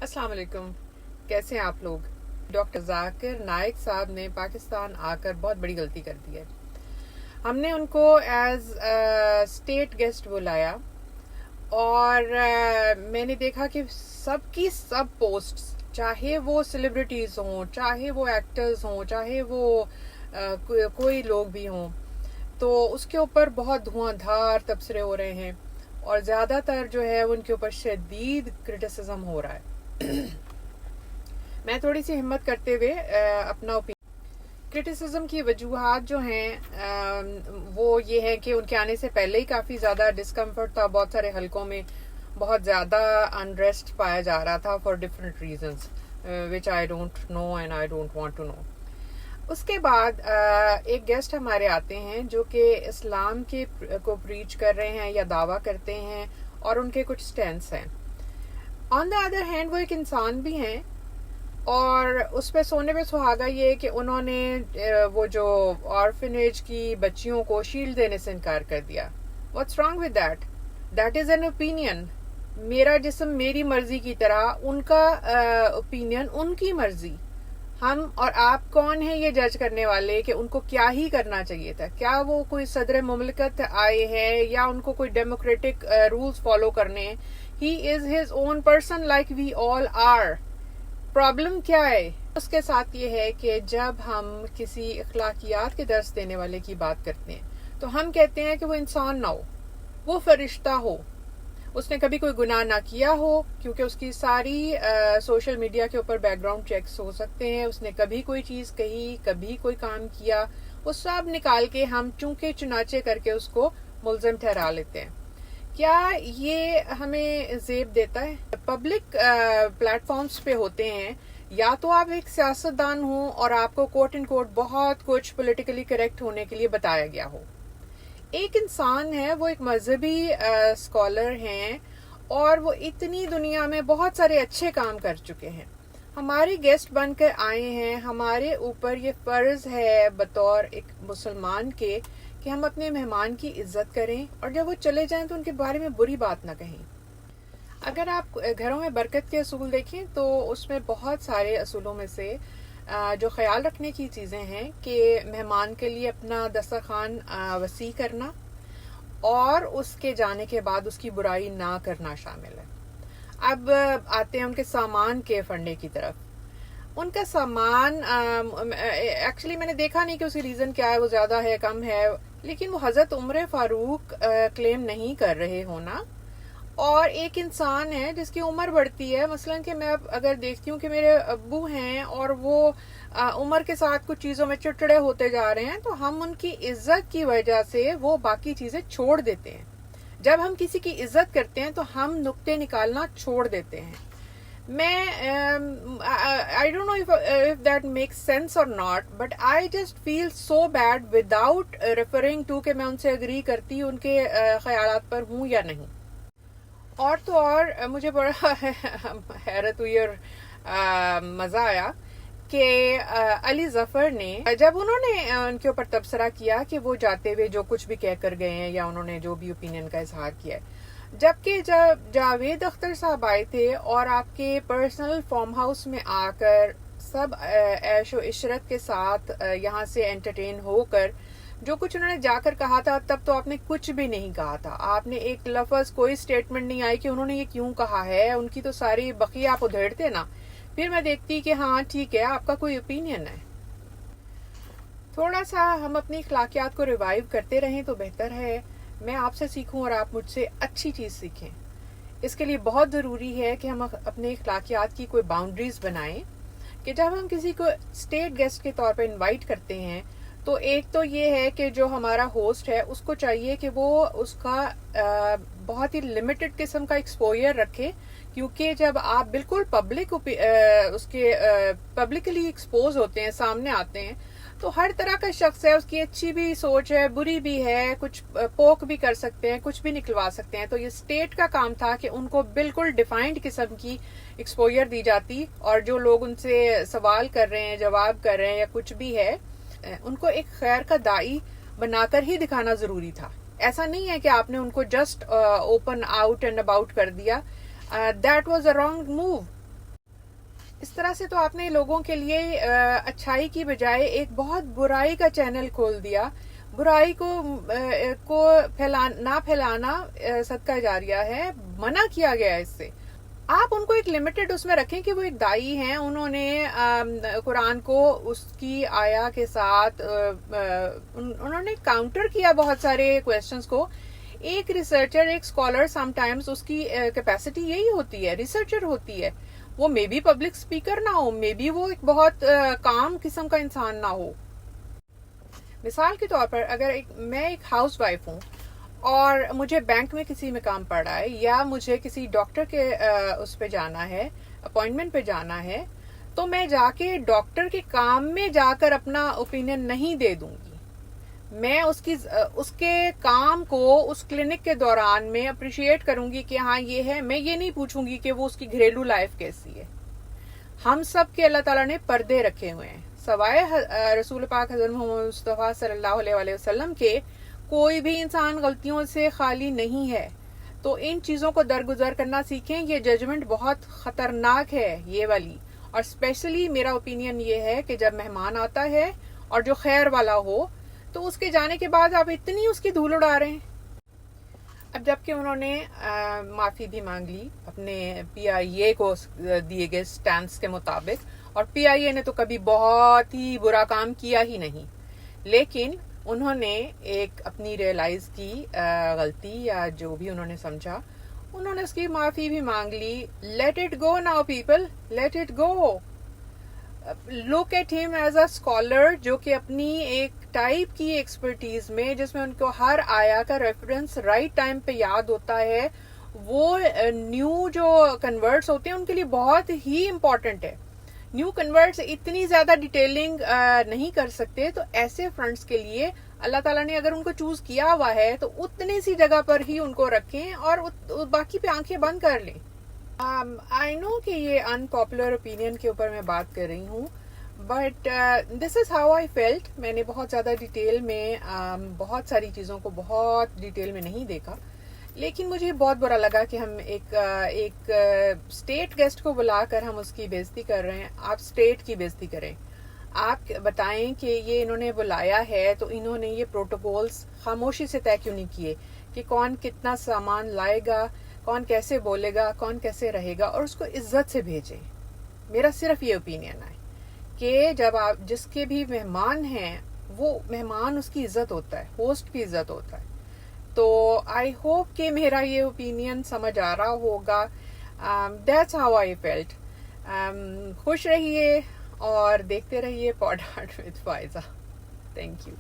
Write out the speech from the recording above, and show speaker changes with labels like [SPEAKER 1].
[SPEAKER 1] अस्सलाम वालेकुम। कैसे हैं आप लोग? डॉक्टर जाकिर नाइक साहब ने पाकिस्तान आकर बहुत बड़ी गलती कर दी है। हमने उनको एज स्टेट गेस्ट बुलाया और मैंने देखा कि सबकी सब पोस्ट्स, चाहे वो सेलिब्रिटीज़ हों, चाहे वो एक्टर्स हों, चाहे वो कोई लोग भी हों, तो उसके ऊपर बहुत धुआंधार तबसरे हो रहे हैं और ज़्यादातर जो है उनके ऊपर शदीद क्रिटिसिज्म हो रहा है। मैं थोड़ी सी हिम्मत करते हुए अपना क्रिटिसिज्म की वजूहात जो हैं वो ये है कि उनके आने से पहले ही काफ़ी ज़्यादा डिस्कम्फर्ट था। बहुत सारे हलकों में बहुत ज़्यादा अनरेस्ट पाया जा रहा था for different reasons which I don't know and I don't want to know. उसके बाद एक गेस्ट हमारे आते हैं जो कि इस्लाम के को प्रीच कर रहे हैं या दावा करते हैं और उनके कुछ स्टैंड्स हैं। ऑन द अदर हैंड वो एक इंसान भी हैं और उस पे सोने पे सुहागा ये है कि उन्होंने वो जो ऑर्फनेज की बच्चियों को शील्ड देने से इनकार कर दिया। What's wrong with that? That is an opinion. मेरा जिस्म मेरी मर्जी की तरह, उनका ओपिनियन उनकी मर्जी। हम और आप कौन है ये जज करने वाले कि उनको क्या ही करना चाहिए था? क्या वो कोई सदर मुमलिकत आए हैं या उनको कोई डेमोक्रेटिक रूल्स फॉलो करने हैं? He is his own person like we all are. Problem क्या है उसके साथ ये है कि जब हम किसी अखलाकियात के दर्स देने वाले की बात करते हैं तो हम कहते हैं कि वो इंसान ना हो, वो फरिश्ता हो, उसने कभी कोई गुनाह ना किया हो, क्योंकि उसकी सारी सोशल मीडिया के ऊपर बैकग्राउंड चेक्स हो सकते हैं। उसने कभी कोई चीज़ कही, कभी कोई काम किया, वो सब निकाल के हम चूंके चुनाचे करके उसको मुल्जिम ठहरा लेते हैं। क्या ये हमें ज़ेब देता है? पब्लिक प्लेटफॉर्म्स पे होते हैं, या तो आप एक सियासतदान हो और आपको कोट एंड कोट बहुत कुछ पॉलिटिकली करेक्ट होने के लिए बताया गया हो। एक इंसान है, वो एक मजहबी स्कॉलर हैं और वो इतनी दुनिया में बहुत सारे अच्छे काम कर चुके हैं, हमारे गेस्ट बनकर आए हैं। हमारे ऊपर ये फर्ज है बतौर एक मुसलमान के कि हम अपने मेहमान की इज्जत करें और जब वो चले जाएं तो उनके बारे में बुरी बात ना कहें। अगर आप घरों में बरकत के असूल देखें तो उसमें बहुत सारे असूलों में से जो ख्याल रखने की चीज़ें हैं कि मेहमान के लिए अपना दस्तरखान वसी करना और उसके जाने के बाद उसकी बुराई ना करना शामिल है। अब आते हैं उनके सामान के फंडे की तरफ। उनका सामान एक्चुअली मैंने देखा नहीं कि उसकी रीज़न क्या है, वो ज़्यादा है कम है, लेकिन वो हज़रत उमर फारूक क्लेम नहीं कर रहे होना। और एक इंसान है जिसकी उम्र बढ़ती है, मसलन कि मैं अगर देखती हूँ कि मेरे अब्बू हैं और वो उम्र के साथ कुछ चीज़ों में चिड़चिड़े होते जा रहे हैं, तो हम उनकी इज्जत की वजह से वो बाकी चीज़ें छोड़ देते हैं। जब हम किसी की इज्जत करते हैं तो हम नुक्ते निकालना छोड़ देते हैं। मैं I don't know if that makes sense और not, but I just feel so bad without referring to कि मैं उनसे एग्री करती उनके ख्यालात पर हूँ या नहीं। और तो और मुझे बड़ा हैरत हुई और मज़ा आया कि अली जफर ने जब उन्होंने उनके ऊपर तबसरा किया कि वो जाते हुए जो कुछ भी कह कर गए हैं या उन्होंने जो भी ओपिनियन का इजहार किया है, जबकि जब जावेद अख्तर साहब आए थे और आपके पर्सनल फार्म हाउस में आकर सब ऐशो इशरत के साथ यहाँ से एंटरटेन होकर जो कुछ उन्होंने जाकर कहा था, तब तो आपने कुछ भी नहीं कहा था। आपने एक लफ्ज, कोई स्टेटमेंट नहीं आई कि उन्होंने ये क्यों कहा है। उनकी तो सारी बकी आप उधेड़ते ना, फिर मैं देखती कि हाँ ठीक है, आपका कोई ओपिनियन है। थोड़ा सा हम अपनी अखलाकियात को रिवाइव करते रहें तो बेहतर है। मैं आपसे सीखूं और आप मुझसे अच्छी चीज़ सीखें। इसके लिए बहुत ज़रूरी है कि हम अपने अखलाकियात की कोई बाउंड्रीज बनाएं कि जब हम किसी को स्टेट गेस्ट के तौर पर इन्वाइट करते हैं तो एक तो ये है कि जो हमारा होस्ट है उसको चाहिए कि वो उसका बहुत ही लिमिटेड किस्म का एक्सपोजर रखे, क्योंकि जब आप बिल्कुल पब्लिकली एक्सपोज होते हैं, सामने आते हैं, तो हर तरह का शख्स है, उसकी अच्छी भी सोच है, बुरी भी है, कुछ पोक भी कर सकते हैं, कुछ भी निकलवा सकते हैं। तो ये स्टेट का काम था कि उनको बिल्कुल डिफाइंड किस्म की एक्सपोजर दी जाती और जो लोग उनसे सवाल कर रहे हैं, जवाब कर रहे हैं या कुछ भी है, उनको एक खैर का दाई बनाकर ही दिखाना जरूरी था। ऐसा नहीं है कि आपने उनको just open out and about कर दिया। That was a wrong move. اس طرح سے تو آپ نے لوگوں کے لیے اچھائی کی بجائے ایک بہت برائی کا چینل کھول دیا. برائی کو نہ پھیلانا صدقہ جاریہ ہے, منع کیا گیا اس سے. آپ ان کو ایک لمیٹڈ اس میں رکھیں کہ وہ ایک دائی ہیں, انہوں نے قرآن کو اس کی آیا کے ساتھ انہوں نے کاؤنٹر کیا بہت سارے کویسچنز کو. ایک ریسرچر, ایک اسکالر سم ٹائمز اس کی کیپیسٹی یہی ہوتی ہے, ریسرچر ہوتی ہے. وہ مے بی پبلک اسپیکر نہ ہو, مے بی وہ ایک بہت کام قسم کا انسان نہ ہو. مثال کے طور پر اگر میں ایک ہاؤس وائف ہوں اور مجھے بینک میں کسی میں کام پڑ رہا ہے, یا مجھے کسی ڈاکٹر کے اس پہ جانا ہے, اپوائنٹمنٹ پہ جانا ہے, تو میں جا کے ڈاکٹر کے کام میں جا کر اپنا اوپینین نہیں دے دوں گی. میں اس کے کام کو اس کلینک کے دوران میں اپریشیٹ کروں گی کہ ہاں یہ ہے. میں یہ نہیں پوچھوں گی کہ وہ اس کی گھریلو لائف کیسی ہے. ہم سب کے اللہ تعالیٰ نے پردے رکھے ہوئے ہیں, سوائے رسول پاک حضرت محمد مصطفیٰ صلی اللہ علیہ وسلم کے کوئی بھی انسان غلطیوں سے خالی نہیں ہے. تو ان چیزوں کو درگزر کرنا سیکھیں. یہ ججمنٹ بہت خطرناک ہے یہ والی, اور اسپیشلی میرا اوپینین یہ ہے کہ جب مہمان آتا ہے اور جو خیر والا ہو, تو اس کے جانے کے بعد آپ اتنی اس کی دھول اڑا رہے ہیں. اب جبکہ انہوں نے معافی بھی مانگ لی اپنے پی آئی اے کو دیے گئے سٹینس کے مطابق, اور پی آئی اے نے تو کبھی بہت ہی برا کام کیا ہی نہیں, لیکن انہوں نے ایک اپنی ریئلائز کی غلطی یا جو بھی انہوں نے سمجھا, انہوں نے اس کی معافی بھی مانگ لی. Let it go now people, let it go. Look at him as a scholar جو کہ اپنی ایک ٹائپ کی ایکسپرٹیز میں, جس میں ان کو ہر آیا کا ریفرنس رائٹ ٹائم پہ یاد ہوتا ہے, وہ نیو جو کنورٹس ہوتے ہیں ان کے لیے بہت ہی امپورٹنٹ ہے. نیو کنورٹس اتنی زیادہ ڈیٹیلنگ نہیں کر سکتے, تو ایسے فرنٹس کے لیے اللہ تعالیٰ نے اگر ان کو چوز کیا ہوا ہے تو اتنی سی جگہ پر ہی ان کو رکھیں اور باقی پہ آنکھیں بند کر لیں. آئی نو کہ یہ ان پاپولر اوپینین کے اوپر میں بات کر رہی ہوں, but this is how I felt. میں نے بہت زیادہ ڈیٹیل میں بہت ساری چیزوں کو بہت ڈیٹیل میں نہیں دیکھا, لیکن مجھے بہت برا لگا کہ ہم ایک اسٹیٹ گیسٹ کو بلا کر ہم اس کی بےزتی کر رہے ہیں. آپ اسٹیٹ کی بےزتی کریں, آپ بتائیں کہ یہ انہوں نے بلایا ہے تو انہوں نے یہ پروٹوکولز خاموشی سے طے کیوں نہیں کیے کہ کون کتنا سامان لائے گا, کون کیسے بولے گا, کون کیسے رہے گا, اور اس کو عزت سے بھیجیں. میرا صرف یہ اوپینین ہے کہ جب آپ جس کے بھی مہمان ہیں, وہ مہمان اس کی عزت ہوتا ہے, ہوسٹ کی عزت ہوتا ہے. تو آئی ہوپ کہ میرا یہ اوپینین سمجھ آ رہا ہوگا. That's how I felt. خوش رہیے اور دیکھتے رہیے pod art with Faiza. Thank you.